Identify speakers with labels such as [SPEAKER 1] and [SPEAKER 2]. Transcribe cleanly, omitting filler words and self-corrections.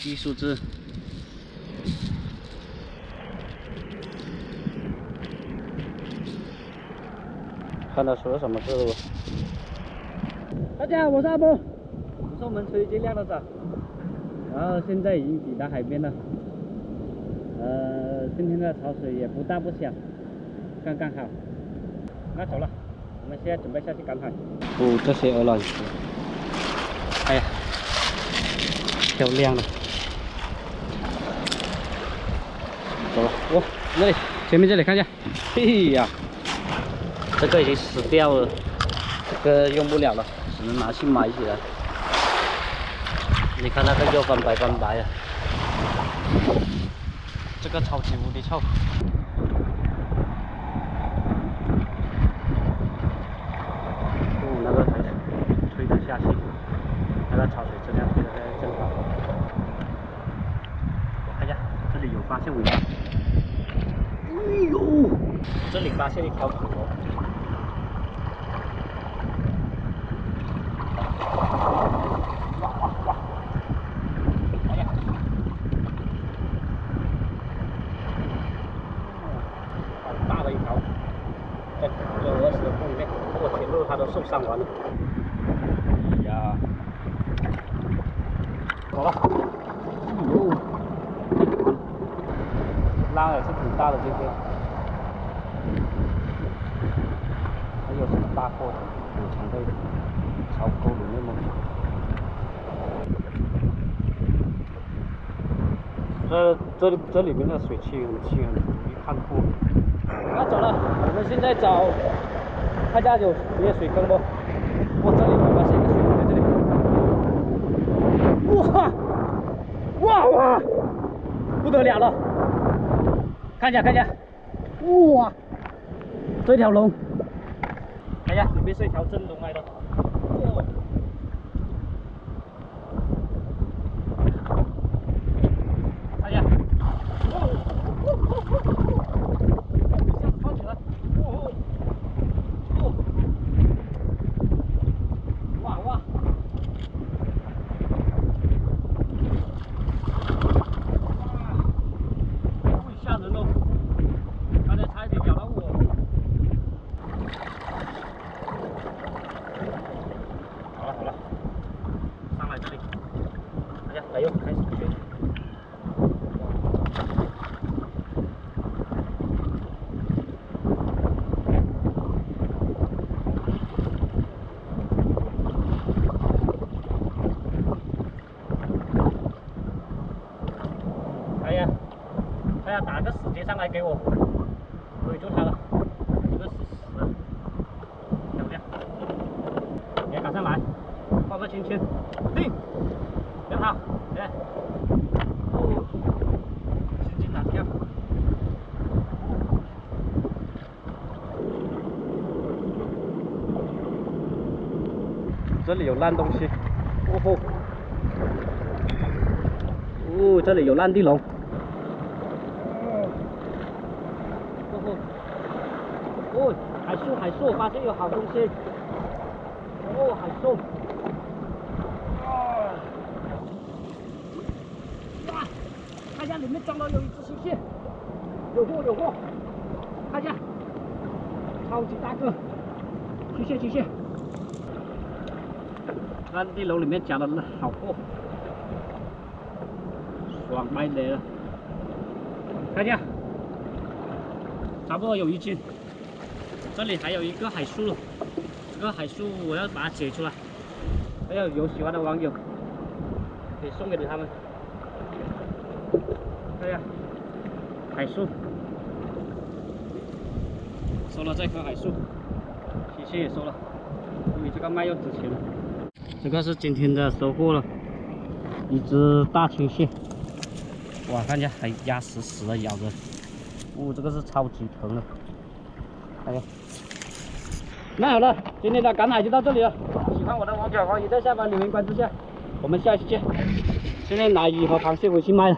[SPEAKER 1] 艺术字。看到说什么字了？大家好，我是阿波。我说我们车已经亮了早，然后现在已经抵达海边了。今天的潮水也不大不小，刚刚好。那走了，我们现在准备下去赶海。哦，这些鹅卵石，哎呀，漂亮了。走了，哇，那里前面这里看一下，嘿呀，这个已经死掉了，这个用不了了，只能拿去埋起来。你看那个又翻白翻白啊，这个超级无敌臭。哦，那个海水吹得下去，那个潮水质量吹得真好。我看一下，这里有发现尾巴。哎呦，这里发现一条骨头。都受伤完了。哎呀，走了。哎呦，浪也是挺大的今天。还有什么大货的？有常备的，潮沟里面吗？这里面的水汽很清，很容易看破。那走了，我们现在找。看家有没有水坑不？哇，这里我发现一个水坑在这里。哇哇哇，不得了了！看一下看一下，哇，这条龙，看一下里面是一条真龙来的。哇，看一下，放起来。来哟，开始吹。哎呀，他要打个死结上来给我，围住他了，这个是死的，漂亮。也赶上来，放个圈圈，定，两好，来。这里有烂东西，哦吼，哦，这里有烂地龙，哦吼，哦，海树，发现有好东西，哦，海树，哇，看一下里面装了有一只新蟹，有货，看一下，超级大个，谢谢。烂地龙里面夹的好货，爽卖的了。看一下，差不多有1斤。这里还有一个海树，这个海树我要把它解出来。还有喜欢的网友可以送给他们。看一下，海树，收了这棵海树，谢谢也收了，因为这个卖又值钱了。这个是今天的收获了，一只大青蟹，哇，看一下还压死死的咬着，哦，这个是超级疼的，哎呀，那好了，今天的赶海就到这里了，喜欢我的网友欢迎在下方留言关注下，我们下一期见。现在拿鱼和螃蟹回去卖了。